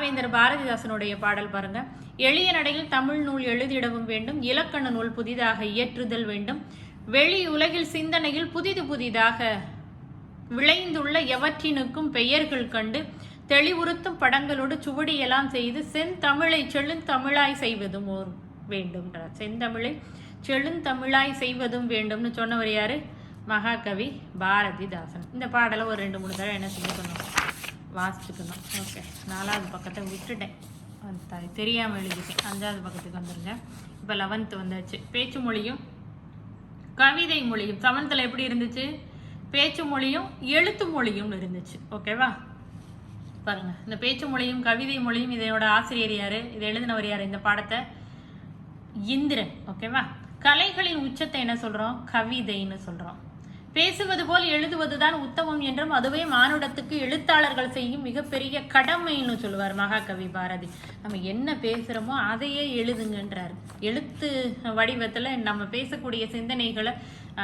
பாவேந்தர் பாரதிதாசனுடைய பாடல் பாருங்க. எளிய நடையில் தமிழ் நூல் எழுதிடவும் வேண்டும், இலக்கண நூல் புதிதாக இயற்றுதல் வேண்டும், வெளி உலகில் சிந்தனையில் புதிது புதிதாக விளைந்துள்ள எவற்றினுக்கும் பெயர்கள் கண்டு தெளிவுறுத்தும் படங்களோடு சுவடியெல்லாம் செய்து செந்தமிழை செழுந்தமிழாய் செய்வதும் வேண்டும். செந்தமிழை செழுந்தமிழாய் செய்வதும் வேண்டும்னு சொன்னவர் யாரு? மகாகவி பாரதிதாசன். இந்த பாடலை ஒரு 2-3 தடவை என்ன செஞ்சுக்கணும், வாசிச்சுக்கணும். ஓகே, 4வது பக்கத்தை விட்டுட்டேன், தெரியாமல் எழுதிட்டேன். 5வது பக்கத்துக்கு வந்துருங்க. இப்போ 11th வந்தாச்சு. பேச்சு மொழியும் கவிதை மொழியும். 7th எப்படி இருந்துச்சு? பேச்சு மொழியும் எழுத்து மொழியும் இருந்துச்சு. ஓகேவா? பாருங்க, இந்த பேச்சு மொழியும் கவிதை மொழியும் இதனோட ஆசிரியர் யாரு? இதை எழுதினவர் யாரு? இந்த பாடத்தை இந்திரன். ஓகேவா? கலைகளின் உச்சத்தை என்ன சொல்றோம்? கவிதைன்னு சொல்றோம். பேசுவது போல் எழுதுவதுதான் உத்தமம் என்றும் அதுவே மானுடத்துக்கு எழுத்தாளர்கள் செய்யும் மிகப்பெரிய கடமைன்னு சொல்லுவார் மகாகவி பாரதி. நம்ம என்ன பேசுகிறோமோ அதையே எழுதுங்கன்றார். எழுத்து வடிவத்தில் நம்ம பேசக்கூடிய சிந்தனைகளை,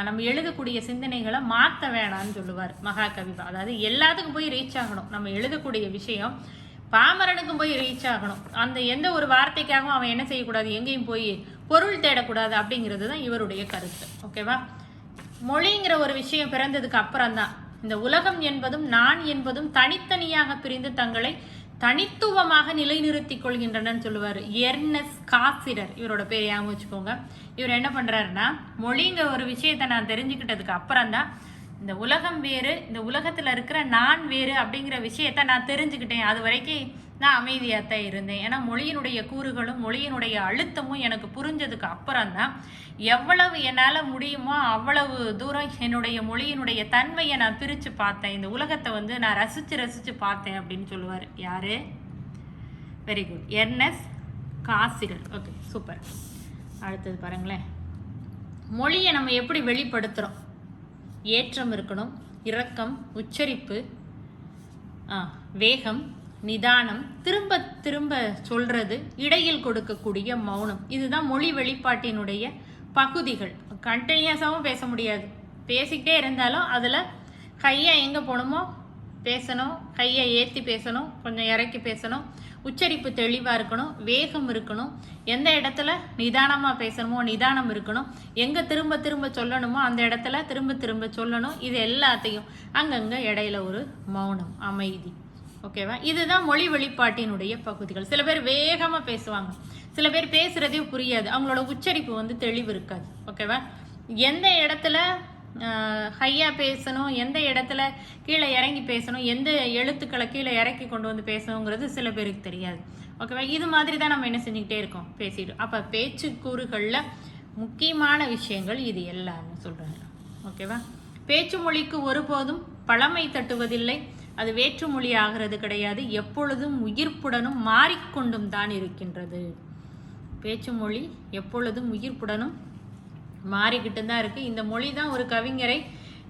நம்ம எழுதக்கூடிய சிந்தனைகளை மாற்ற வேணாம்னு சொல்லுவார் மகாகவி. அதாவது எல்லாத்துக்கும் போய் ரீச் ஆகணும். நம்ம எழுதக்கூடிய விஷயம் பாமரனுக்கும் போய் ரீச் ஆகணும். அந்த எந்த ஒரு வார்த்தைக்காகவும் அவன் என்ன செய்யக்கூடாது, எங்கேயும் போய் பொருள் தேடக்கூடாது அப்படிங்கிறது தான் இவருடைய கருத்து. ஓகேவா? மொழிங்கிற ஒரு விஷயம் பிறந்ததுக்கு அப்புறம் தான் இந்த உலகம் என்பதும் நான் என்பதும் தனித்தனியாக பிரிந்து தங்களை தனித்துவமாக நிலைநிறுத்திக் கொள்கின்றனன்னு சொல்லுவார் எர்னஸ்ட் காசிரர். இவரோட பேர் ஞாபகம் வச்சுக்கோங்க. இவர் என்ன பண்றாருன்னா, மொழிங்கிற ஒரு விஷயத்தை நான் தெரிஞ்சுக்கிட்டதுக்கு அப்புறம் தான் இந்த உலகம் வேறு, இந்த உலகத்துல இருக்கிற நான் வேறு அப்படிங்கிற விஷயத்த நான் தெரிஞ்சுக்கிட்டேன். அது வரைக்கும் நான் அமைதியாகத்தான் இருந்தேன். ஏன்னா மொழியினுடைய கூறுகளும் மொழியினுடைய அழுத்தமும் எனக்கு புரிஞ்சதுக்கு அப்புறம் தான் எவ்வளவு என்னால் முடியுமோ அவ்வளவு தூரம் என்னுடைய மொழியினுடைய தன்மையை நான் பிரித்து பார்த்தேன். இந்த உலகத்தை நான் ரசித்து பார்த்தேன் அப்படின்னு சொல்லுவார். யாரு? Very good, Ernst Cassirer. Okay, super. அடுத்தது பாருங்களேன், மொழியை நம்ம எப்படி வெளிப்படுத்துகிறோம்? ஏற்றம் இருக்கணும், இரக்கம், உச்சரிப்பு, வேகம், நிதானம், திரும்ப திரும்ப சொல்றது, இடையில் கொடுக்கக்கூடிய மௌனம். இதுதான் மொழி வெளிப்பாட்டினுடைய பகுதிகள். கண்டினியூஸாகவும் பேச முடியாது, பேசிக்கிட்டே இருந்தாலும் அதில் கையை எங்கே போகணுமோ பேசணும், கையை ஏற்றி பேசணும், கொஞ்சம் இறக்கி பேசணும், உச்சரிப்பு தெளிவாக இருக்கணும், வேகம் இருக்கணும், எந்த இடத்துல நிதானமாக பேசணுமோ நிதானம் இருக்கணும், எங்கே திரும்ப திரும்ப சொல்லணுமோ அந்த இடத்துல திரும்ப திரும்ப சொல்லணும். இது எல்லாத்தையும் அங்கங்கே இடையில ஒரு மௌனம், அமைதி. ஓகேவா? இதுதான் மொழி வெளிப்பாட்டினுடைய பகுதிகள். சில பேர் வேகமாக பேசுவாங்க, சில பேர் பேசுகிறதே புரியாது, அவங்களோட உச்சரிப்பு தெளிவு இருக்காது. ஓகேவா? எந்த இடத்துல ஹையாக பேசணும், எந்த இடத்துல கீழே இறங்கி பேசணும், எந்த எழுத்துக்களை கீழே இறக்கி கொண்டு வந்து பேசணுங்கிறது சில பேருக்கு தெரியாது. ஓகேவா? இது மாதிரி தான் நம்ம என்ன செஞ்சுக்கிட்டே இருக்கோம், பேசிட்டு. அப்போ பேச்சு கூறுகளில் முக்கியமான விஷயங்கள் இது எல்லாம்னு சொல்கிறாங்க. ஓகேவா? பேச்சு மொழிக்கு ஒருபோதும் பழமை தட்டுவதில்லை, அது வேற்றுமொழி ஆகிறது கிடையாது, எப்பொழுதும் உயிர்ப்புடனும் மாறிக்கொண்டும் தான் இருக்கின்றது. பேச்சு மொழி எப்பொழுதும் உயிர்ப்புடனும் மாறிக்கிட்டு தான் இருக்கு. இந்த மொழி தான் ஒரு கவிஞரை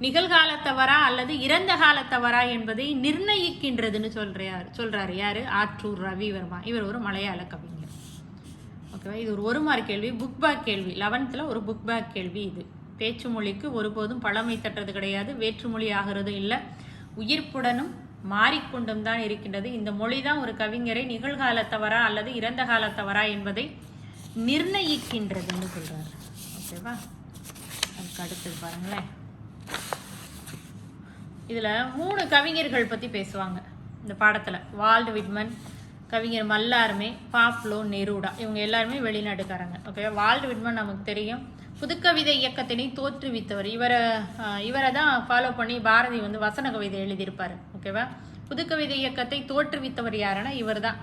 நிகழ்காலத்தவரா அல்லது இறந்த காலத்தவரா என்பதை நிர்ணயிக்கின்றதுன்னு சொல்றாரு. யாரு? ஆற்றூர் ரவிவர்மா. இவர் ஒரு மலையாள கவிஞர். ஓகேவா? இது ஒரு மார்க் கேள்வி, புக் பேக் கேள்வி. 11th ஒரு புக் பேக் கேள்வி இது. பேச்சு மொழிக்கு ஒருபோதும் பழமை தட்டுறது கிடையாது, வேற்றுமொழி ஆகிறது இல்லை, உயிர்ப்புடனும் மாறிக்கொண்டும் தான் இருக்கின்றது. இந்த மொழி தான் ஒரு கவிஞரை நிகழ்காலத்தவரா அல்லது இறந்த காலத்தவரா என்பதை நிர்ணயிக்கின்றதுன்னு சொல்றாரு. ஓகேவா? அதுக்கு அடுத்தது பாருங்களேன், இதுல 3 கவிஞர்கள் பத்தி பேசுவாங்க இந்த பாடத்துல. வால்ட் விட்மன், கவிஞர் மல்லார்மே, பாப்லோ நெரூடா. இவங்க எல்லாருமே வெளிநாட்டுக்காரங்க. ஓகேவா? வால்ட் விட்மன் நமக்கு தெரியும், புதுக்கவிதை இயக்கத்தினை தோற்றுவித்தவர். இவரை தான் ஃபாலோ பண்ணி பாரதி வசன கவிதை எழுதியிருப்பாரு. ஓகேவா? புதுக்கவிதை இயக்கத்தை தோற்றுவித்தவர் யாருன்னா இவர் தான்.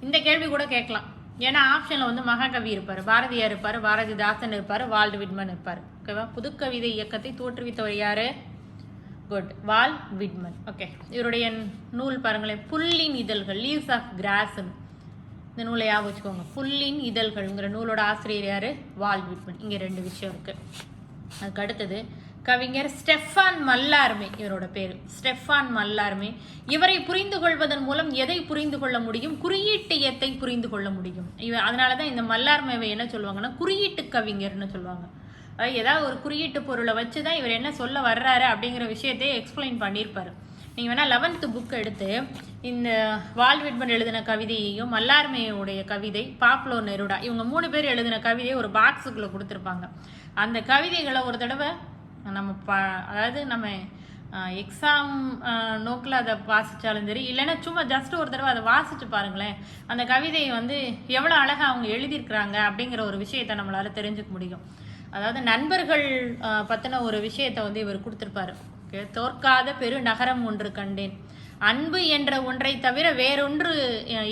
இந்த கேள்வி கூட கேட்கலாம், ஏன்னா ஆப்ஷன்ல மகாகவி இருப்பார், பாரதியார் இருப்பார், பாரதிதாசன் இருப்பார், வால்ட் விட்மன் இருப்பார். ஓகேவா? புதுக்கவிதை இயக்கத்தை தோற்றுவித்தவர் யாரு? குட், வால் விட்மன். ஓகே, இவருடைய நூல் பாருங்களேன், புல்லின் இதழ்கள், லீவ்ஸ் ஆஃப் கிராஸ். இந்த நூலை ஞாபகம் வச்சுக்கோங்க. புல்லின் இதழ்கள்ங்கிற நூலோட ஆசிரியர் யாரு? வால் விட்மன். இங்க 2 விஷயம் இருக்கு. அதுக்கு அடுத்தது கவிஞர் ஸ்டெஃபான் மல்லார்மே. இவரோட பேரு ஸ்டெஃபான் மல்லார்மே. இவரை புரிந்து கொள்வதன் மூலம் எதை புரிந்து கொள்ள முடியும்? குறியீட்டியத்தை புரிந்து கொள்ள முடியும். அதனாலதான் இந்த மல்லார்மேவை என்ன சொல்லுவாங்கன்னா குறியீட்டு கவிஞர்னு சொல்லுவாங்க. ஏதாவது ஒரு குறியீட்டு பொருளை வச்சுதான் இவர் என்ன சொல்ல வர்றாரு அப்படிங்கிற விஷயத்தையே எக்ஸ்பிளைன் பண்ணியிருப்பாரு. நீங்கள் வேணால் 11th புக் எடுத்து இந்த வால்ட் விட்மன் எழுதின கவிதையையும் மல்லார்மையுடைய கவிதை, பாப்லோ நெருடா, இவங்க 3 பேர் எழுதின கவிதையை ஒரு பாக்ஸுக்குள்ளே கொடுத்துருப்பாங்க. அந்த கவிதைகளை ஒரு தடவை நம்ம அதாவது நம்ம எக்ஸாம் நோக்கில் அதை வாசித்தாலும் சரி, இல்லைன்னா சும்மா ஜஸ்ட் ஒரு தடவை அதை வாசித்து பாருங்களேன். அந்த கவிதையை வந்து எவ்வளோ அழகாக அவங்க எழுதியிருக்கிறாங்க அப்படிங்கிற ஒரு விஷயத்தை நம்மளால் தெரிஞ்சுக்க முடியும். அதாவது நண்பர்கள் பற்றின ஒரு விஷயத்தை வந்து இவர் கொடுத்துருப்பாரு. தோற்காத பெரு நகரம் ஒன்று கண்டேன், அன்பு என்ற ஒன்றை தவிர வேறொன்று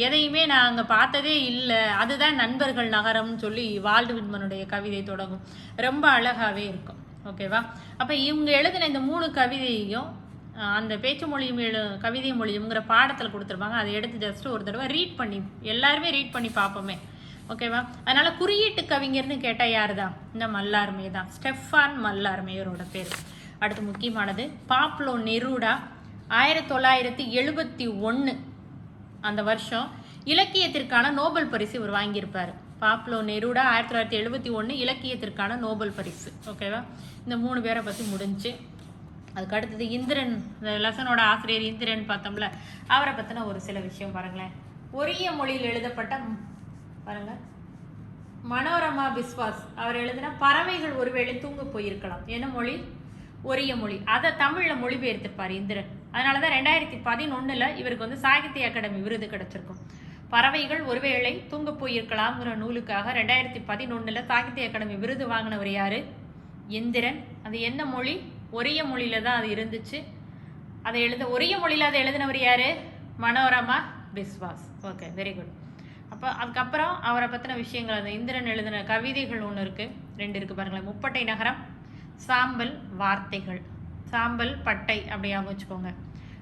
எதையுமே நான் அங்கே பார்த்ததே இல்லை, அதுதான் நண்பர்கள் நகரம்னு சொல்லி வால்ட் விட்மனுடைய கவிதை தொடங்கும். ரொம்ப அழகாகவே இருக்கும். ஓகேவா? அப்போ இவங்க எழுதின இந்த 3 கவிதையையும் அந்த பேச்சு மொழியும் கவிதை மொழியுங்கிற பாடத்தில் கொடுத்துருப்பாங்க. அதை எடுத்து ஜஸ்ட் ஒரு தடவை ரீட் பண்ணி எல்லாருமே ரீட் பண்ணி பார்ப்போமே. ஓகேவா? அதனால குறியீட்டு கவிஞர்னு கேட்டால் யார் தான்? இந்த மல்லார்மே தான், ஸ்டெஃபான் மல்லார்மேயரோட பேர். அடுத்து முக்கியமானது பாப்லோ நெருடா 1971 அந்த வருஷம் இலக்கியத்திற்கான நோபல் பரிசு இவர் வாங்கியிருப்பார். பாப்லோ நெருடா 1971 இலக்கியத்திற்கான நோபல் பரிசு. ஓகேவா? இந்த 3 பேரை பற்றி முடிஞ்சு. அதுக்கு அடுத்தது இந்திரன், இந்த லெசனோட ஆசிரியர் இந்திரன் பார்த்தோம்ல, அவரை பற்றின ஒரு சில விஷயம் பாருங்களேன். ஒரிய மொழியில் எழுதப்பட்ட பாருங்க மனோரமா பிஸ்வாஸ் அவர் எழுதின பறவைகள் ஒருவேளை தூங்க போயிருக்கலாம். என்ன மொழி? ஒரிய மொழி. அதை தமிழில் மொழிபெயர்த்திருப்பார் இந்திரன். அதனால தான் 2011 இவருக்கு வந்து சாகித்ய அகாடமி விருது கிடைச்சிருக்கும். பறவைகள் ஒருவேளை தூங்க போயிருக்கலாம்ங்கிற நூலுக்காக 2011 சாகித்ய அகாடமி விருது வாங்கினவர் யாரு? இந்திரன். அது என்ன மொழி? ஒரிய மொழியில தான் அது இருந்துச்சு. அதை ஒரிய மொழியில் அதை எழுதினவர் யாரு? Manorama Biswas. Okay, very good. அப்போ அதுக்கப்புறம் அவரை பற்றின விஷயங்கள், அந்த இந்திரன் எழுதின கவிதைகள் ஒன்று இருக்குது, 2 இருக்குது பாருங்களேன். முப்பட்டை நகரம், சாம்பல் வார்த்தைகள், சாம்பல் பட்டை அப்படியாக வச்சுக்கோங்க.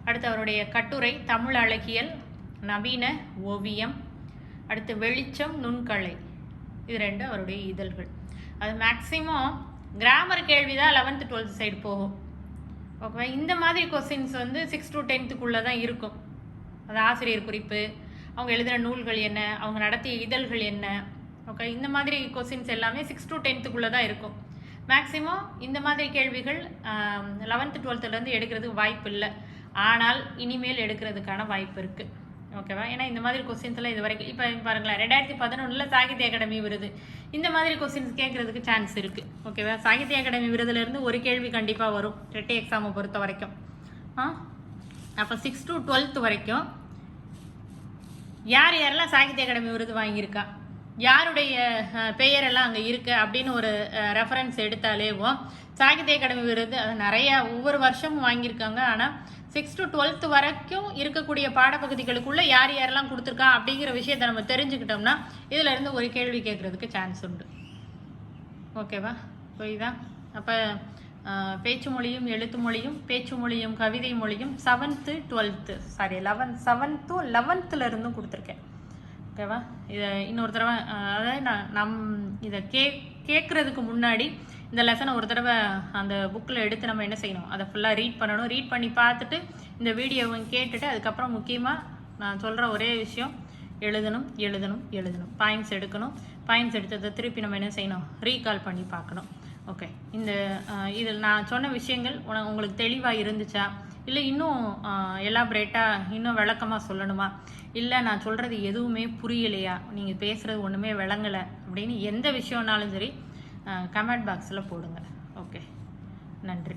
அடுத்து அவருடைய கட்டுரை தமிழ் அழகியல், நவீன ஓவியம், அடுத்து வெளிச்சம் நுண்கலை, இது 2 அவருடைய இதழ்கள். அது மேக்சிமம் கிராமர் கேள்வி தான் 11th 12th சைடு போகும். ஓகே, இந்த மாதிரி கொஸ்டின்ஸ் வந்து 6 to 10th தான் இருக்கும். அது ஆசிரியர் குறிப்பு, அவங்க எழுதின நூல்கள் என்ன, அவங்க நடத்திய இதழ்கள் என்ன. ஓகே, இந்த மாதிரி கொஸ்டின்ஸ் எல்லாமே 6 to 10th தான் இருக்கும். மேக்சிமம் இந்த மாதிரி கேள்விகள் 11th 12th எடுக்கிறதுக்கு வாய்ப்பு இல்லை. ஆனால் இனிமேல் எடுக்கிறதுக்கான வாய்ப்பு இருக்குது. ஓகேவா? ஏன்னா இந்த மாதிரி கொஸ்டின்ஸ் எல்லாம் இது வரைக்கும் இப்போ பாருங்களேன், 2011 சாகித்ய அகாடமி விருது, இந்த மாதிரி கொஸ்டின்ஸ் கேட்கறதுக்கு சான்ஸ் இருக்குது. ஓகேவா? சாகித்ய அகாடமி விருதுலேருந்து ஒரு கேள்வி கண்டிப்பாக வரும் ரெட்டை எக்ஸாமை பொறுத்த வரைக்கும். அப்போ 6 to 12th வரைக்கும் யார் யாரெல்லாம் சாகித்ய அகாடமி விருது வாங்கியிருக்கா, யாருடைய பெயரெல்லாம் அங்கே இருக்குது அப்படின்னு ஒரு ரெஃபரன்ஸ் எடுத்தாலேவும் சாகித்ய அகாடமி விருது அது நிறையா ஒவ்வொரு வருஷமும் வாங்கியிருக்காங்க. ஆனால் 6 to 12th வரைக்கும் இருக்கக்கூடிய பாடப்பகுதிகளுக்குள்ளே யார் யாரெல்லாம் கொடுத்துருக்கா அப்படிங்கிற விஷயத்தை நம்ம தெரிஞ்சுக்கிட்டோம்னா இதிலேருந்து ஒரு கேள்வி கேட்குறதுக்கு சான்ஸ் உண்டு. ஓகேவா? புரியுதா? அப்போ பேச்சு மொழியும் எழுத்து மொழியும் பேச்சு மொழியும் கவிதை மொழியும் 7th 12th 7th 11th கொடுத்துருக்கேன். ஓகேவா? இதை இன்னொரு தடவை அதாவது இதை கேட்குறதுக்கு முன்னாடி இந்த லெசனை ஒரு தடவை அந்த புக்கில் எடுத்து நம்ம என்ன செய்யணும், அதை ஃபுல்லாக ரீட் பண்ணணும். ரீட் பண்ணி பார்த்துட்டு இந்த வீடியோவை கேட்டுட்டு அதுக்கப்புறம் முக்கியமாக நான் சொல்கிற ஒரே விஷயம், எழுதணும், பாயிண்ட்ஸ் எடுக்கணும். பாயிண்ட்ஸ் எடுத்ததை திருப்பி நம்ம என்ன செய்யணும், ரீகால் பண்ணி பார்க்கணும். ஓகே, இதில் நான் சொன்ன விஷயங்கள் உங்களுக்கு தெளிவாக இருந்துச்சா, இல்லை இன்னும் எலாபரேட்டாக இன்னும் விளக்கமாக சொல்லணுமா, இல்லை நான் சொல்கிறது எதுவுமே புரியலையா, நீங்கள் பேசுகிறது ஒன்றுமே விளங்கலை அப்படின்னு எந்த விஷயம்னாலும் சரி கமெண்ட் பாக்ஸில் போடுங்க. ஓகே, நன்றி.